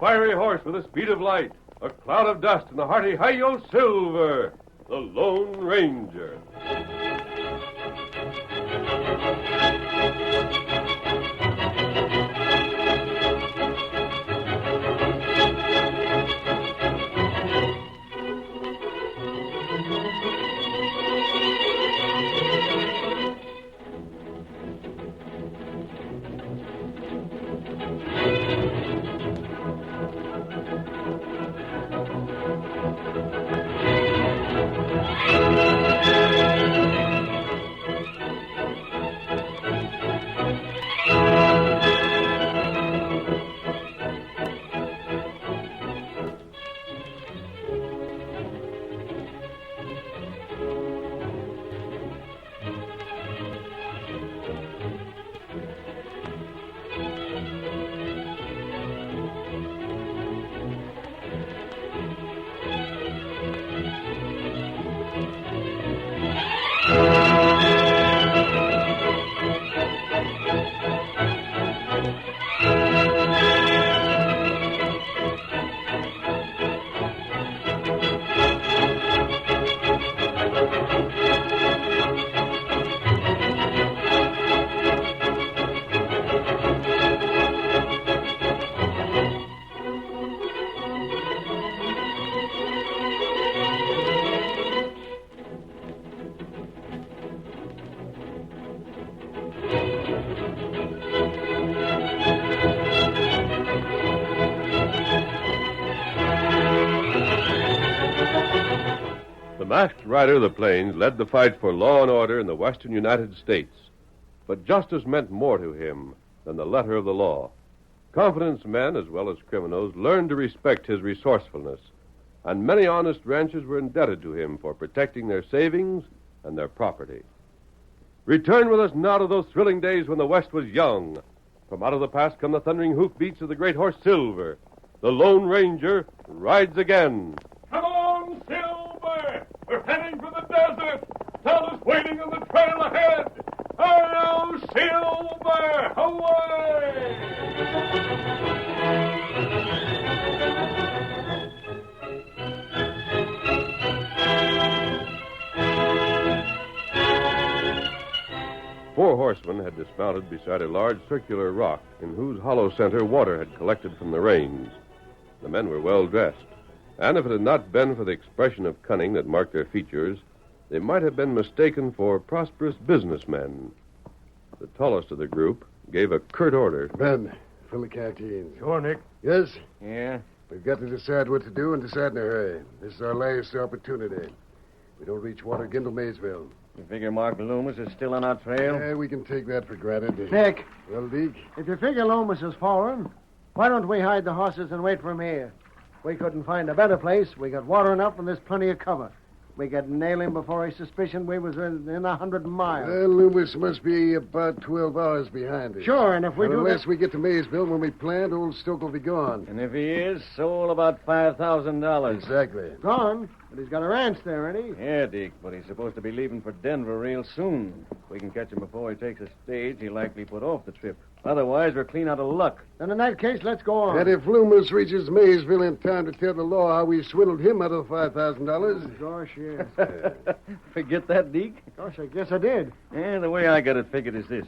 fiery horse with the speed of light, a cloud of dust, and a hearty hi-yo Silver, the Lone Ranger. The masked rider of the plains led the fight for law and order in the western United States. But justice meant more to him than the letter of the law. Confidence men, as well as criminals, learned to respect his resourcefulness, and many honest ranchers were indebted to him for protecting their savings and their property. Return with us now to those thrilling days when the West was young. From out of the past come the thundering hoofbeats of the great horse Silver. The Lone Ranger rides again. Come on, Silver! We're heading for the desert! Fellas waiting on the trail ahead! Hi-yo, Silver! Away! Four horsemen had dismounted beside a large circular rock in whose hollow center water had collected from the rains. The men were well dressed, and if it had not been for the expression of cunning that marked their features, they might have been mistaken for prosperous businessmen. The tallest of the group gave a curt order. Ben, fill the canteens. Sure, Nick. Yes? Yeah? We've got to decide what to do and decide in a hurry. This is our last opportunity. We don't reach water again till Maysville. You figure Mark Loomis is still on our trail? Yeah, we can take that for granted. Nick, Well, Deke? if you figure Loomis is following, why don't we hide the horses and wait for him here? We couldn't find a better place. We got water enough and there's plenty of cover. We could nail him before his suspicion we was in 100 miles. Well, Loomis must be about 12 hours behind us. Sure, and if we do unless that... we get to Maysville when we planned, old Stokes will be gone. And if he is, so about $5,000. Exactly. Gone, but he's got a ranch there, ain't he? Yeah, Deke, but he's supposed to be leaving for Denver real soon. If we can catch him before he takes a stage, he'll likely put off the trip. Otherwise, we're clean out of luck. Then in that case, let's go on. And if Loomis reaches Maysville in time to tell the law how we swindled him out of $5,000... Gosh, yes. Forget that, Deke? Gosh, I guess I did. Yeah, the way I got it figured is this.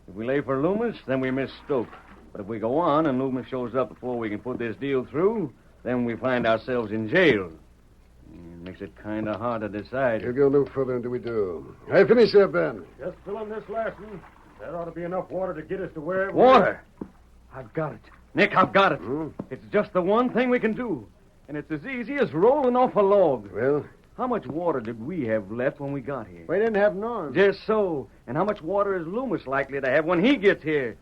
If we lay for Loomis, then we miss Stokes. But if we go on and Loomis shows up before we can put this deal through, then we find ourselves in jail. It makes it kind of hard to decide. He'll go no further until we do. I finish there, Ben. Just fill in this last one. There ought to be enough water to get us to where... Water! I've got it. Nick, I've got it. Hmm? It's just the one thing we can do. And it's as easy as rolling off a log. Well, How much water did we have left when we got here? We didn't have none. Just so. And how much water is Loomis likely to have when he gets here?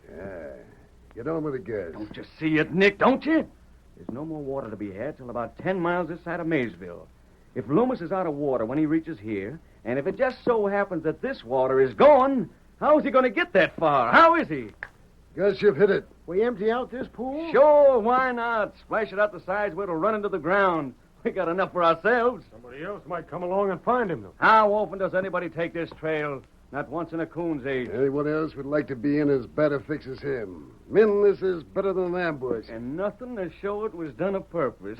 get on with the gas. Don't you see it, Nick, don't you? There's no more water to be had till about 10 miles this side of Maysville. If Loomis is out of water when he reaches here, and if it just so happens that this water is gone, how is he going to get that far? How is he? Guess you've hit it. We empty out this pool? Sure, why not? Splash it out the sides where it'll run into the ground. We got enough for ourselves. Somebody else might come along and find him, though. How often does anybody take this trail? Not once in a coon's age. Anyone else would like to be in as bad a fix as him. Men, this is better than an ambush. And nothing to show it was done a purpose.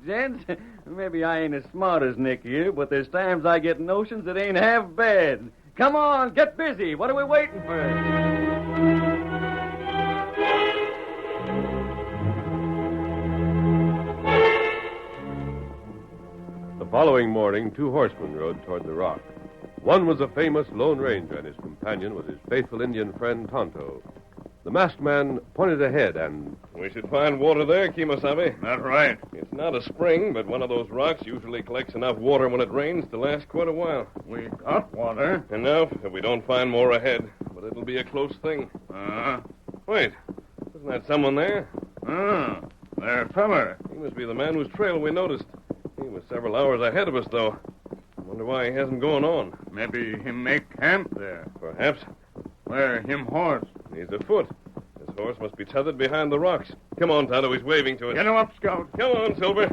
Gents, maybe I ain't as smart as Nick here, but there's times I get notions that ain't half bad. Come on, get busy. What are we waiting for? The following morning, 2 horsemen rode toward the rock. One was a famous Lone Ranger, and his companion was his faithful Indian friend, Tonto. The masked man pointed ahead and... We should find water there, Kimosabe. That's right. It's not a spring, but one of those rocks usually collects enough water when it rains to last quite a while. We got water. Enough if we don't find more ahead, but it'll be a close thing. Wait, isn't that someone there? There, feller. He must be the man whose trail we noticed. He was several hours ahead of us, though. Wonder why he hasn't gone on. Maybe him make camp there. Perhaps. Where him horse? He's afoot. His horse must be tethered behind the rocks. Come on, Tonto. He's waving to us. Get him up, Scout. Come on, Silver.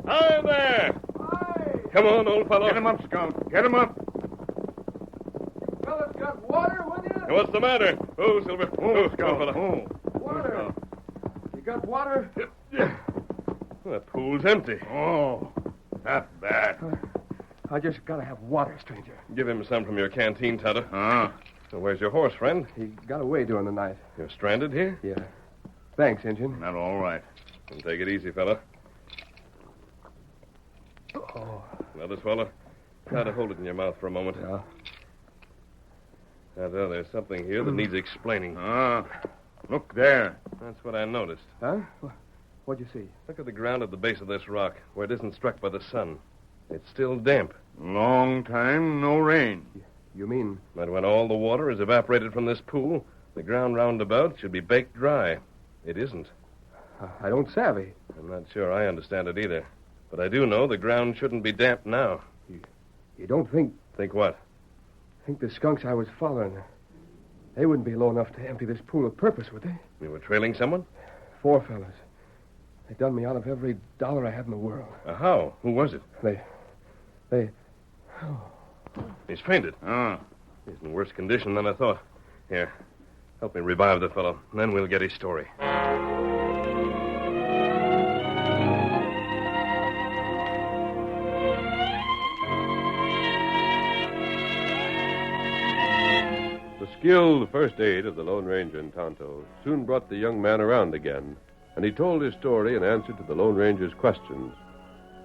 Hi there. Hi! Come on, old fellow. Get him up, Scout. Get him up. Fellas got water with you? What's the matter? Oh, Silver. Oh, Come Scout. on, fella. Water. You got water? That pool's empty. Oh, that's bad. I just gotta have water, stranger. Give him some from your canteen, Tonto. Huh? So where's your horse, friend? He got away during the night. You're stranded here? Yeah. Thanks, Injun. That all right. Then take it easy, fella. Oh. Another swallow. Try to hold it in your mouth for a moment. Yeah. Tonto, there's something here that needs explaining. Look there. That's what I noticed. Huh? What'd you see? Look at the ground at the base of this rock, where it isn't struck by the sun. It's still damp. Long time, no rain. You mean... But when all the water is evaporated from this pool, the ground round about should be baked dry. It isn't. I don't savvy. I'm not sure I understand it either. But I do know the ground shouldn't be damp now. You don't think... Think what? Think the skunks I was following... They wouldn't be low enough to empty this pool of purpose, would they? You were trailing someone? 4 fellas. They done me out of every dollar I had in the world. How? Who was it? They... He's fainted. He's in worse condition than I thought. Here, help me revive the fellow, and then we'll get his story. The skilled first aid of the Lone Ranger and Tonto soon brought the young man around again, and he told his story in answer to the Lone Ranger's questions.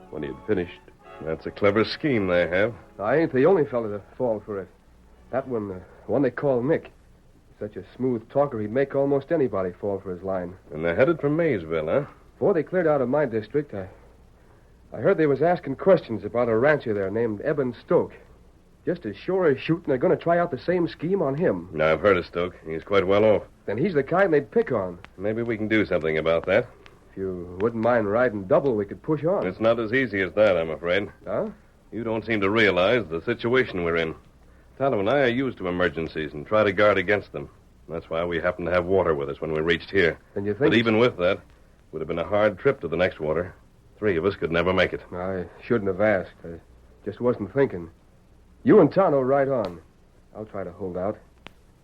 When he had finished... That's a clever scheme they have. I ain't the only fella to fall for it. That one, the one they call Nick. Such a smooth talker, he'd make almost anybody fall for his line. And they're headed for Maysville, huh? Before they cleared out of my district, I heard they was asking questions about a rancher there named Stokes. Just as sure as shooting, they're going to try out the same scheme on him. Now, I've heard of Stokes. He's quite well off. Then he's the kind they'd pick on. Maybe we can do something about that. If you wouldn't mind riding double, we could push on. It's not as easy as that, I'm afraid. Huh? You don't seem to realize the situation we're in. Tonto and I are used to emergencies and try to guard against them. That's why we happened to have water with us when we reached here. And you think... But even with that, it would have been a hard trip to the next water. 3 of us could never make it. I shouldn't have asked. I just wasn't thinking. You and Tonto ride on. I'll try to hold out.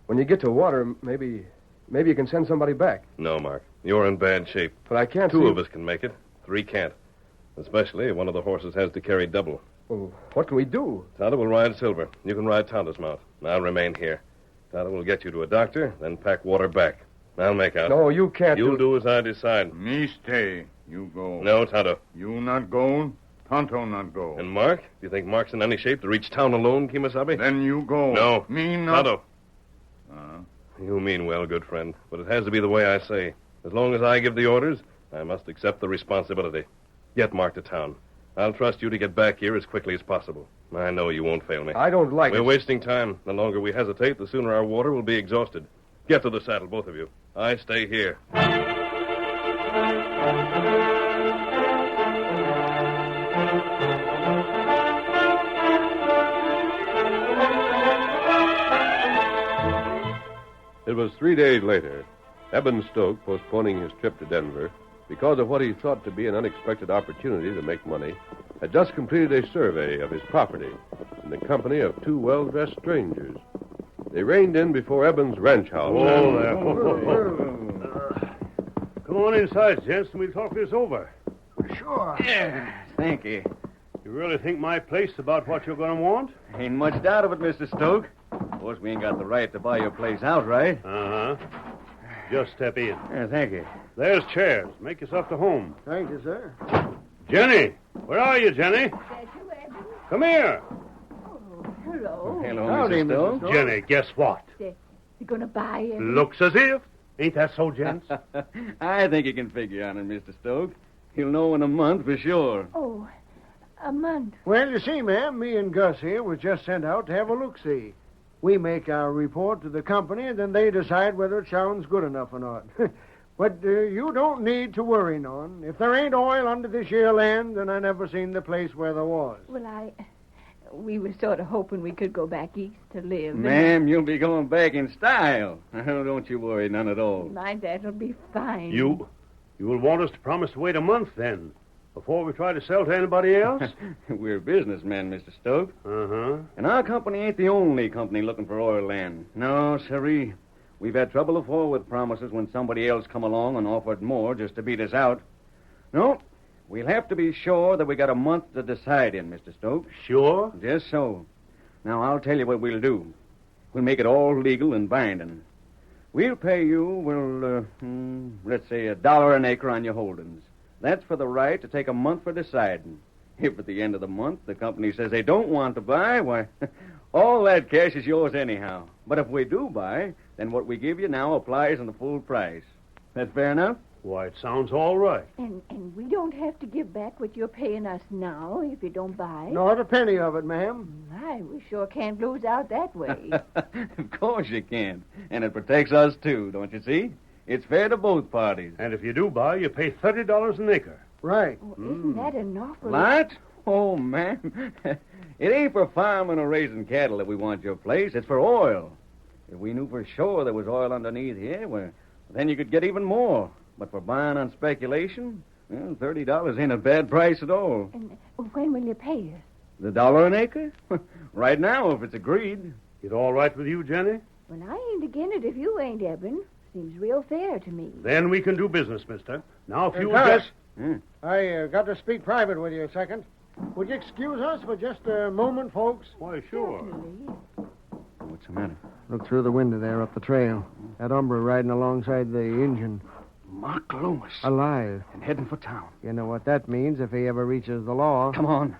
When you get to water, maybe you can send somebody back. No, Mark. You're in bad shape. But I can't 2 of us can make it. 3 can't. Especially if one of the horses has to carry double. Well, what can we do? Tonto will ride Silver. You can ride Tonto's mount. I'll remain here. Tonto will get you to a doctor, then pack water back. I'll make out. No, you can't You'll do as I decide. Me stay. You go. No, Tonto. You not go. Tonto not go. And Mark? Do you think Mark's in any shape to reach town alone, Kimosabe? Then you go. No. Me not. Tonto. You mean well, good friend. But it has to be the way I say. As long as I give the orders, I must accept the responsibility. Get Mark to town. I'll trust you to get back here as quickly as possible. I know you won't fail me. I don't like We're it. wasting time. The longer we hesitate, the sooner our water will be exhausted. Get to the saddle, both of you. I stay here. It was 3 days later. Stokes, postponing his trip to Denver, because of what he thought to be an unexpected opportunity to make money, had just completed a survey of his property in the company of two well-dressed strangers. They reined in before Eben's ranch house. Oh, there. Come on inside, gents, and we'll talk this over. Sure. Yeah, thank you. You really think my place is about what you're going to want? Ain't much doubt of it, Mr. Stoke. Of course, we ain't got the right to buy your place outright. Uh-huh. Just step in. Yeah, thank you. There's chairs. Make yourself to home. Thank you, sir. Jenny! Where are you, Jenny? Come here. Hello. Hello, Howdy, Mr. Stoke. Mr. Stoke. Jenny, guess what? You gonna buy it? Looks as if. Ain't that so, gents? I think you can figure on it, Mr. Stoke. He'll know in a month for sure. Oh, a month. Well, you see, ma'am, me and Gus here was just sent out to have a look-see. We make our report to the company, and then they decide whether it sounds good enough or not. But you don't need to worry none. If there ain't oil under this here land, then I never seen the place where there was. Well, we were sort of hoping we could go back east to live. Ma'am, you'll be going back in style. Don't you worry none at all. My, that'll be fine. You will want us to promise to wait a month, then, before we try to sell to anybody else? We're businessmen, Mr. Stoke. Uh-huh. And our company ain't the only company looking for oil land. No, sirree. We've had trouble before with promises when somebody else come along and offered more just to beat us out. No, we'll have to be sure that we got a month to decide in, Mr. Stokes. Sure? Just so. Now, I'll tell you what we'll do. We'll make it all legal and binding. We'll pay you, let's say $1 an acre on your holdings. That's for the right to take a month for deciding. If at the end of the month the company says they don't want to buy, why, all that cash is yours anyhow. But if we do buy, then what we give you now applies on the full price. That's fair enough? Why, it sounds all right. And we don't have to give back what you're paying us now if you don't buy. Not a penny of it, ma'am. My, we sure can't lose out that way. Of course you can. And it protects us, too, don't you see? It's fair to both parties. And if you do buy, you pay $30 an acre. Right. Oh, isn't that an awful What? Oh, man. It ain't for farming or raising cattle that we want your place. It's for oil. If we knew for sure there was oil underneath here, well, then you could get even more. But for buying on speculation, well, $30 ain't a bad price at all. And when will you pay us? The $1 an acre? Right now, if it's agreed. It all right with you, Jenny? Well, I ain't again it if you ain't, Eben. Seems real fair to me. Then we can do business, mister. Now, if you will Gus, just... I got to speak private with you a second. Would you excuse us for just a moment, folks? Why, sure. Certainly. What's the matter? Look through the window there up the trail. That hombre riding alongside the engine. Mark Loomis. Alive. And heading for town. You know what that means if he ever reaches the law. Come on.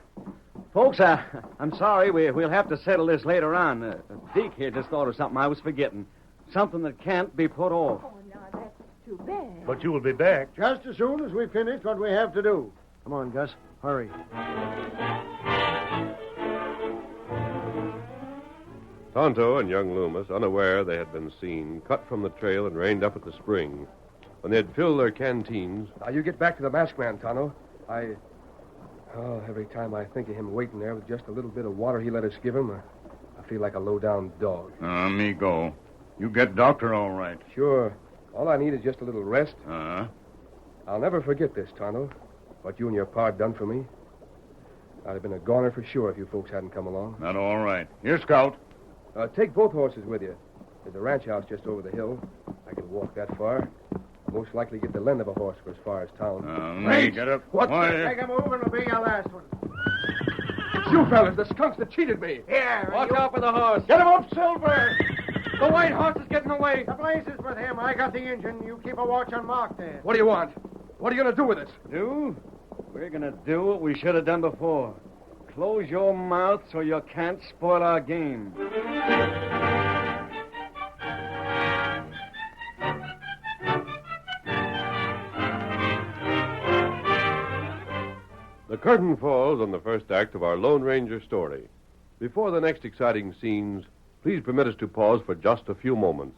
Folks, I'm sorry. We'll have to settle this later on. Deke here just thought of something I was forgetting. Something that can't be put off. Oh, now, that's too bad. But you will be back. Just as soon as we finish what we have to do. Come on, Gus. Hurry. Tonto and young Loomis, unaware they had been seen, cut from the trail and reined up at the spring. When they had filled their canteens... Now, you get back to the masked man, Tonto. Every time I think of him waiting there with just a little bit of water he let us give him, I feel like a low-down dog. Me go. You get doctor all right. Sure. All I need is just a little rest. Uh-huh. I'll never forget this, Tonto. What you and your pa done for me. I'd have been a goner for sure if you folks hadn't come along. Not all right. Here, Scout. Take both horses with you. There's a ranch house just over the hill. I can walk that far. Most likely get the lend of a horse for as far as town. Me, get up. What? Take a move and it'll be your last one. It's you fellas, the skunks that cheated me. Here. Watch out for the horse. Get him up, Silver. The white horse is getting away. The blaze is with him. I got the engine. You keep a watch on Mark there. What do you want? What are you going to do with it? Do? We're going to do what we should have done before. Close your mouth so you can't spoil our game. The curtain falls on the first act of our Lone Ranger story. Before the next exciting scenes, please permit us to pause for just a few moments.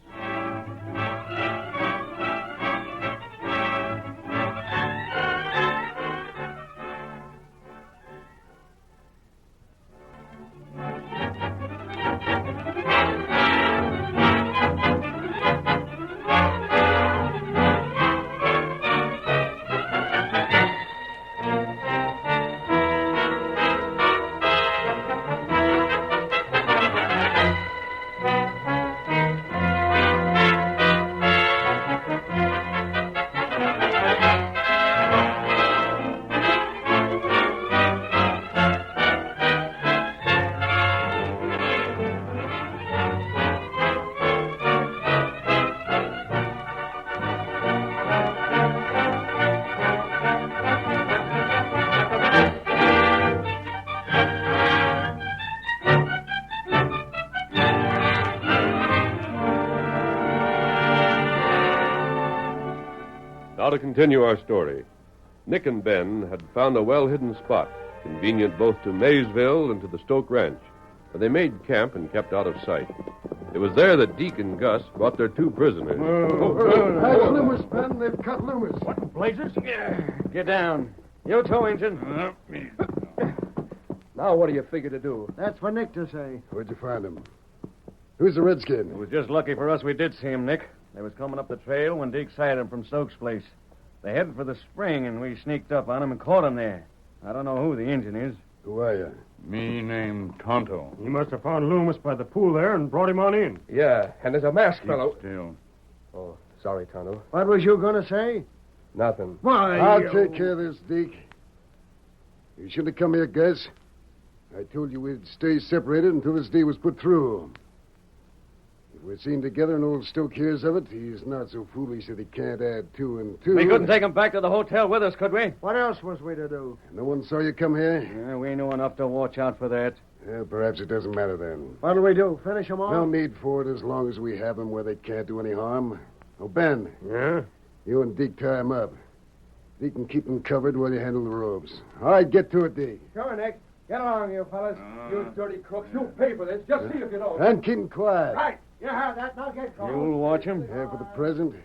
Now to continue our story. Nick and Ben had found a well-hidden spot, convenient both to Maysville and to the Stoke Ranch, where they made camp and kept out of sight. It was there that Deke and Gus brought their two prisoners. That's Loomis, Ben. They've cut Loomis. What in blazes? Get down. You too, Injun. Now what do you figure to do? That's for Nick to say. Where'd you find him? Who's the redskin? It was just lucky for us we did see him, Nick. They was coming up the trail when Deke sighted him from Stokes' place. They headed for the spring, and we sneaked up on him and caught him there. I don't know who the Injun is. Who are you? Me named Tonto. You must have found Loomis by the pool there and brought him on in. Yeah, and there's a masked Keep fellow. still. Oh, sorry, Tonto. What was you going to say? Nothing. Why, I'll take care of this, Deke. You shouldn't have come here, Gus. I told you we'd stay separated until this deal was put through. If we're seen together and old Stoke hears of it, he's not so foolish that he can't add 2 and 2. We couldn't take him back to the hotel with us, could we? What else was we to do? No one saw you come here? Yeah, we knew enough to watch out for that. Well, perhaps it doesn't matter then. What'll we do? Finish them all? No need for it as long as we have them where they can't do any harm. Oh, Ben, Yeah? you and Deke tie him up. Deke can keep them covered while you handle the ropes. All right, get to it, Deke. Come on, Nick. Get along, you fellas. You dirty crooks. You pay for this. Just see if you don't. And keep them quiet. Right. You have that. Now get going. You'll watch him? Yeah, for the present,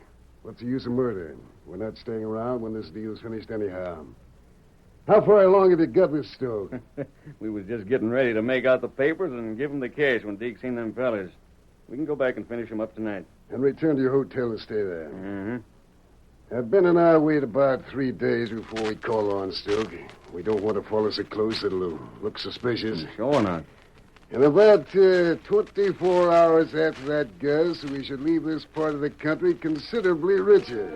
what's the use of murder? We're not staying around when this deal's finished anyhow. How far along have you got with Stoke? We was just getting ready to make out the papers and give him the cash when Deke seen them fellas. We can go back and finish him up tonight. And return to your hotel and stay there. Mm-hmm. Ben and I wait about 3 days before we call on Stoke. We don't want to follow so close it'll look suspicious. Sure not. And about 24 hours after that, Gus, we should leave this part of the country considerably richer.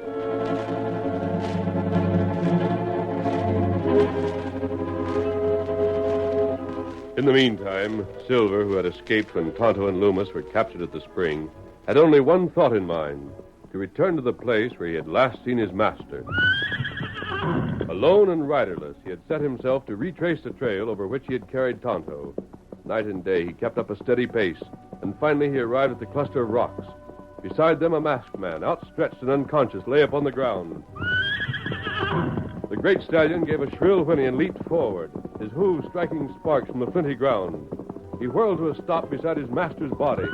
In the meantime, Silver, who had escaped when Tonto and Loomis were captured at the spring, had only one thought in mind: to return to the place where he had last seen his master. Alone and riderless, he had set himself to retrace the trail over which he had carried Tonto. Night and day, he kept up a steady pace, and finally he arrived at the cluster of rocks. Beside them, a masked man, outstretched and unconscious, lay upon the ground. The great stallion gave a shrill whinny and leaped forward, his hooves striking sparks from the flinty ground. He whirled to a stop beside his master's body,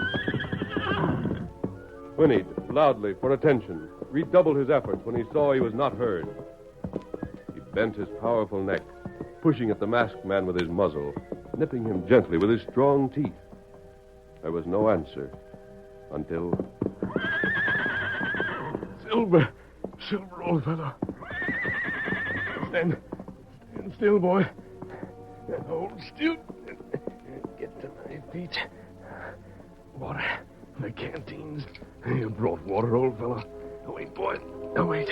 whinnied loudly for attention, redoubled his efforts when he saw he was not heard. He bent his powerful neck, pushing at the masked man with his muzzle, nipping him gently with his strong teeth. There was no answer until... Silver, old fellow. Stand still, boy. Hold still. Get to my feet. Water. The canteens. You brought water, old fellow. Wait, boy. Wait.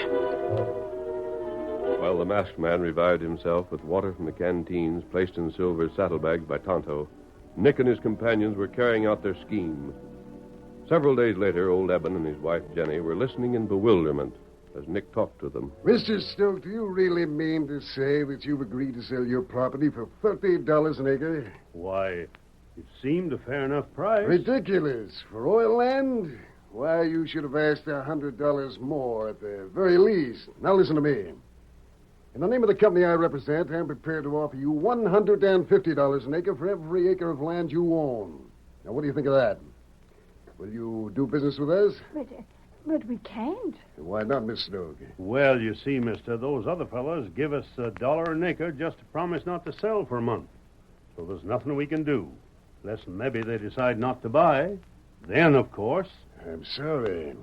While the masked man revived himself with water from the canteens placed in Silver's saddlebags by Tonto, Nick and his companions were carrying out their scheme. Several days later, old Eben and his wife Jenny were listening in bewilderment as Nick talked to them. Mr. Stoke, do you really mean to say that you've agreed to sell your property for $30 an acre? Why, it seemed a fair enough price. Ridiculous. For oil land? Why, you should have asked $100 more at the very least. Now listen to me. In the name of the company I represent, I'm prepared to offer you $150 an acre for every acre of land you own. Now, what do you think of that? Will you do business with us? But we can't. Why not, Miss Stoke? Well, you see, mister, those other fellows give us $1 an acre just to promise not to sell for a month. So there's nothing we can do. Unless maybe they decide not to buy. Then, of course... I'm sorry.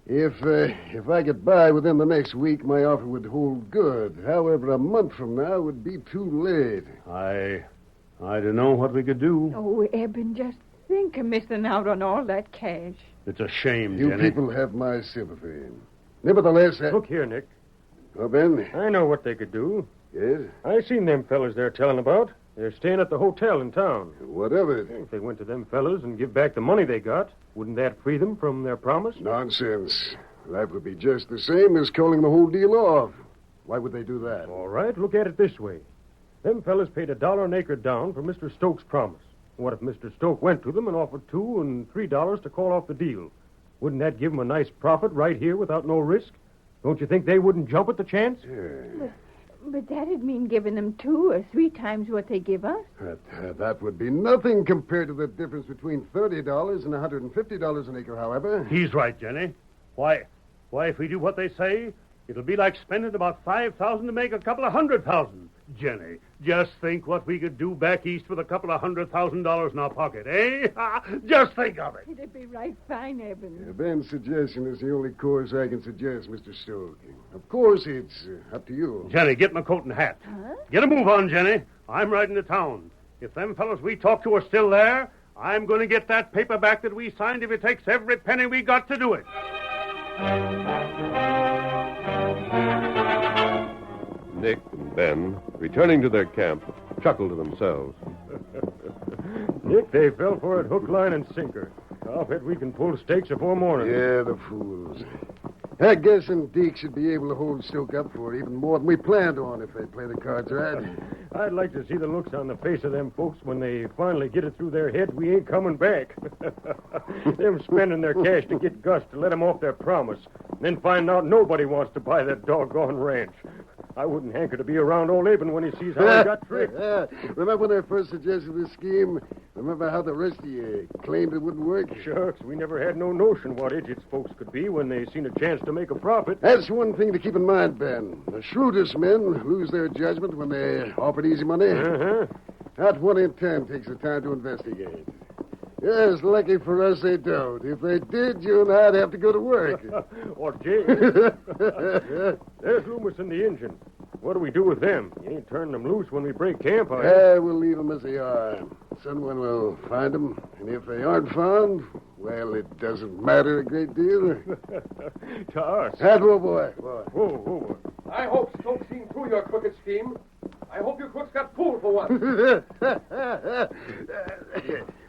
If I get by within the next week, my offer would hold good. However, a month from now would be too late. I don't know what we could do. Oh, Eben, just think of missing out on all that cash. It's a shame, You Jenny. people have my sympathy. Nevertheless, Look here, Nick. Oh, Ben? I know what they could do. Yes? I seen them fellas they're telling about. They're staying at the hotel in town. What of it? If they went to them fellas and give back the money they got, wouldn't that free them from their promise? Nonsense. That would be just the same as calling the whole deal off. Why would they do that? All right, look at it this way. Them fellas paid $1 an acre down for Mr. Stokes' promise. What if Mr. Stoke went to them and offered $2 and $3 to call off the deal? Wouldn't that give them a nice profit right here without no risk? Don't you think they wouldn't jump at the chance? But that'd mean giving them 2 or 3 times what they give us. That would be nothing compared to the difference between $30 and $150 an acre, however. He's right, Jenny. Why, if we do what they say, it'll be like spending about $5,000 to make a couple of $100,000. Jenny, just think what we could do back east with a couple of $100,000 in our pocket, eh? Just think of it. It'd be right fine, Eben. Ben's suggestion is the only course I can suggest, Mr. Stokes. Of course, it's up to you. Jenny, get my coat and hat. Huh? Get a move on, Jenny. I'm riding to town. If them fellows we talked to are still there, I'm going to get that paper back that we signed if it takes every penny we got to do it. Nick and Ben, returning to their camp, chuckled to themselves. Nick, they fell for it hook, line, and sinker. I'll bet we can pull stakes before morning. Yeah, the fools. I guess Deke should be able to hold Stoke up for it even more than we planned on if they play the cards right. I'd like to see the looks on the face of them folks when they finally get it through their heads we ain't coming back. Them spending their cash to get Gus to let them off their promise, then find out nobody wants to buy that doggone ranch. I wouldn't hanker to be around old Aben when he sees how he got tricked. Remember when I first suggested this scheme? Remember how the rest of you claimed it wouldn't work? Shucks, we never had no notion what idiots folks could be when they seen a chance to make a profit. That's one thing to keep in mind, Ben. The shrewdest men lose their judgment when they're offered easy money. Uh-huh. Not 1 in 10 takes the time to investigate. Yes, lucky for us they don't. If they did, you and I'd have to go to work. Or jail. There's Loomis and the engine. What do we do with them? You ain't turning them loose when we break camp, are you? We'll leave them as they are. Someone will find them, and if they aren't found, well, it doesn't matter a great deal. To us. That will, boy. Whoa. I hope Stokes seen through your crooked scheme. I hope you crooks got fooled for once.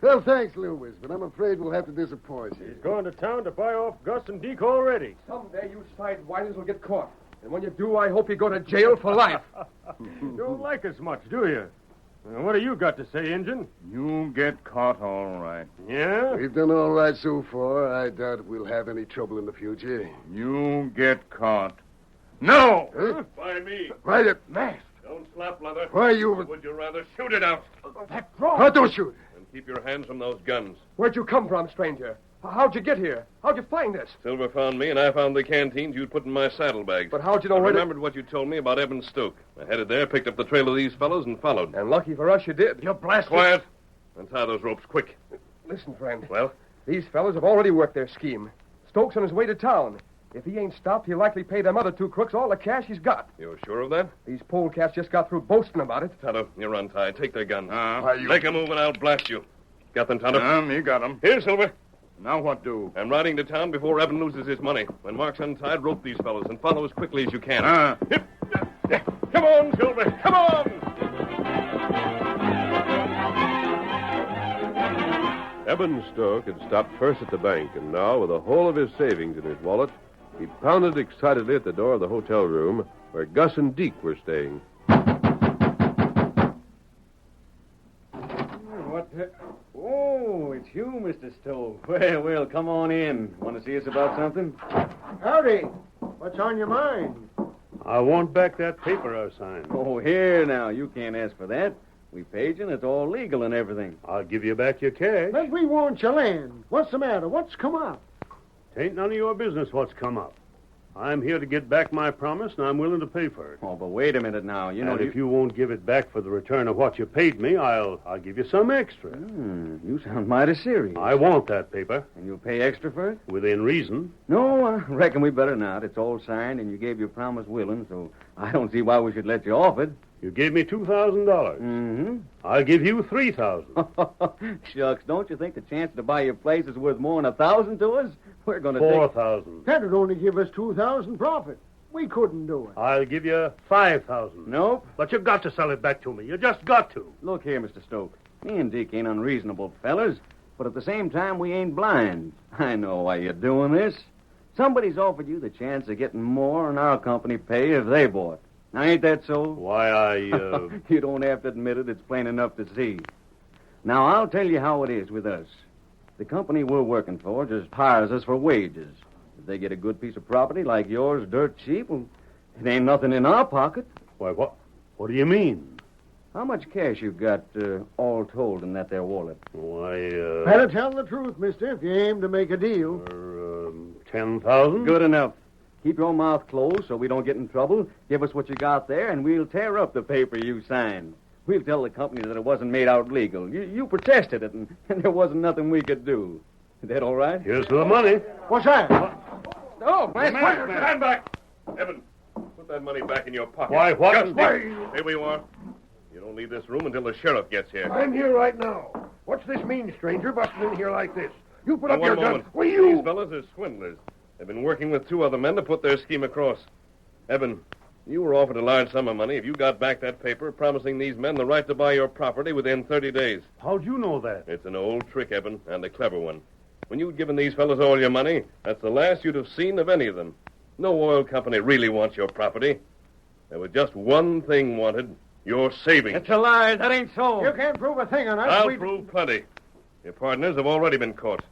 Well, thanks, Loomis, but I'm afraid we'll have to disappoint you. He's gone to town to buy off Gus and Deke already. Someday you sidewinders will get caught. And when you do, I hope you go to jail for life. Don't like us much, do you? What do you got to say, Injun? You'll get caught all right. Yeah? We've done all right so far. I doubt we'll have any trouble in the future. You'll get caught. No! Huh? By me. Right it. Masked. Don't slap, Leather. Why you... Would you rather shoot it out? That draw. Oh, don't shoot. And keep your hands from those guns. Where'd you come from, stranger? How'd you get here? How'd you find this? Silver found me, and I found the canteens you'd put in my saddlebags. But how'd you know I where to... remembered what you told me about Eben Stoke. I headed there, picked up the trail of these fellows, and followed. And lucky for us, you did. You blasted... Quiet. Untie those ropes, quick. Listen, friend. Well? These fellows have already worked their scheme. Stokes on his way to town. If he ain't stopped, he'll likely pay them other 2 crooks all the cash he's got. You're sure of that? These polecats just got through boasting about it. Tonto, you're untied. Take their guns. You... Make a move, and I'll blast you. Got them, Tonto? You got them. Here, Silver. Now what do? I'm riding to town before Eben loses his money. When Mark's untied, rope these fellows and follow as quickly as you can. Come on, Silver. Come on! Eben Stoke had stopped first at the bank, and now, with the whole of his savings in his wallet, he pounded excitedly at the door of the hotel room where Gus and Deke were staying. What the... Oh, it's you, Mr. Stokes. Well, come on in. Want to see us about something? Howdy. What's on your mind? I want back that paper I signed. Oh, here now. You can't ask for that. We paid you, and it's all legal and everything. I'll give you back your cash. But we want your land. What's the matter? What's come up? Tain't none of your business what's come up. I'm here to get back my promise, and I'm willing to pay for it. Oh, but wait a minute now. You know, and if you won't give it back for the return of what you paid me, I'll give you some extra. You sound mighty serious. I want that paper. And you'll pay extra for it? Within reason. No, I reckon we better not. It's all signed, and you gave your promise willing, so I don't see why we should let you off it. You gave me $2,000. Mm-hmm. I'll give you $3,000. Shucks, don't you think the chance to buy your place is worth more than $1,000 to us? We're going to $4,000. That'd only give us $2,000 profit. We couldn't do it. I'll give you $5,000. Nope. But you got to sell it back to me. You just got to. Look here, Mr. Stokes. Me and Deke ain't unreasonable fellers, but at the same time, we ain't blind. I know why you're doing this. Somebody's offered you the chance of getting more than our company pay if they bought. Now, ain't that so? Why, You don't have to admit it. It's plain enough to see. Now, I'll tell you how it is with us. The company we're working for just hires us for wages. If they get a good piece of property like yours dirt cheap, well, it ain't nothing in our pocket. Why, what do you mean? How much cash you got all told in that there wallet? Why, Better tell the truth, mister, if you aim to make a deal. 10,000? Good enough. Keep your mouth closed so we don't get in trouble. Give us what you got there, and we'll tear up the paper you signed. We'll tell the company that it wasn't made out legal. You protested it, and there wasn't nothing we could do. Is that all right? Here's the money. What's that? Oh, man. Stand back! Evan, put that money back in your pocket. Why, what? Just here we are. You don't leave this room until the sheriff gets here. I'm here right now. What's this mean, stranger, busting in here like this? You put Now, up your one moment. gun. Will you? These fellas are swindlers. They've been working with 2 other men to put their scheme across. Evan, you were offered a large sum of money if you got back that paper promising these men the right to buy your property within 30 days. How'd you know that? It's an old trick, Evan, and a clever one. When you'd given these fellas all your money, that's the last you'd have seen of any of them. No oil company really wants your property. There was just one thing wanted, your savings. It's a lie. That ain't so. You can't prove a thing on us. I'll prove plenty. Your partners have already been caught.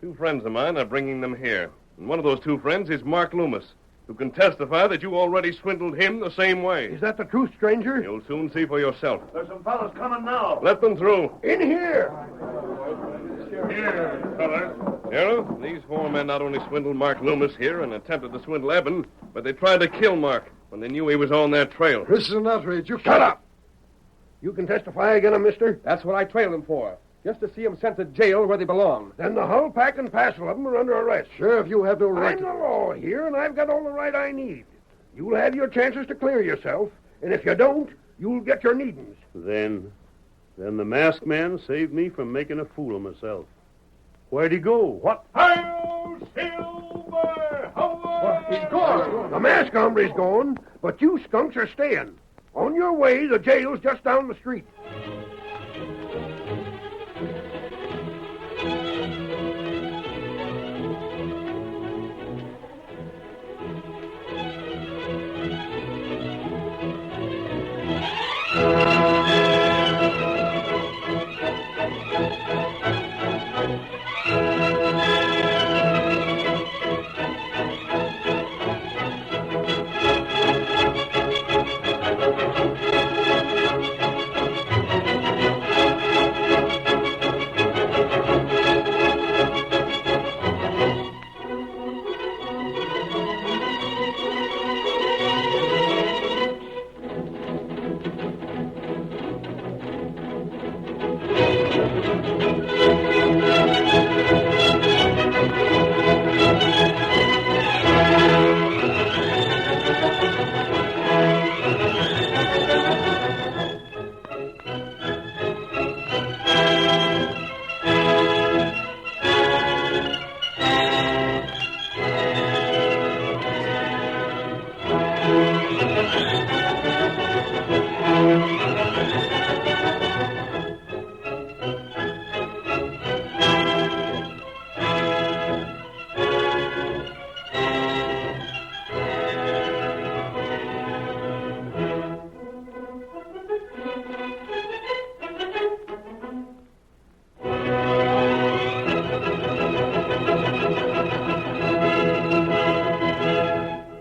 2 friends of mine are bringing them here. And one of those 2 friends is Mark Loomis, who can testify that you already swindled him the same way. Is that the truth, stranger? You'll soon see for yourself. There's some fellas coming now. Let them through. In here. Here, fellas. Sheriff, these 4 men not only swindled Mark Loomis here and attempted to swindle Eben, but they tried to kill Mark when they knew he was on their trail. This is an outrage. You Shut up. You can testify again, mister? That's what I trailed them for. Just to see them sent to jail where they belong. Then the whole pack and parcel of them are under arrest. Sheriff, you have no right I'm the law here, and I've got all the right I need. You'll have your chances to clear yourself, and if you don't, you'll get your needings. Then the masked man saved me from making a fool of myself. Where'd he go? What? Hi-yo, Silver! He's gone. The mask hombre's gone, but you skunks are staying. On your way, the jail's just down the street.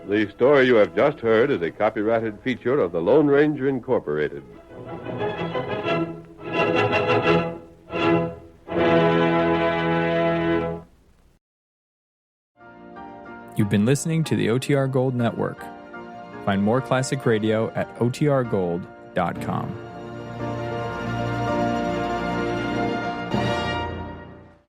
The story you have just heard is a copyrighted feature of the Lone Ranger Incorporated. You've been listening to the OTR Gold Network. Find more classic radio at otrgold.com.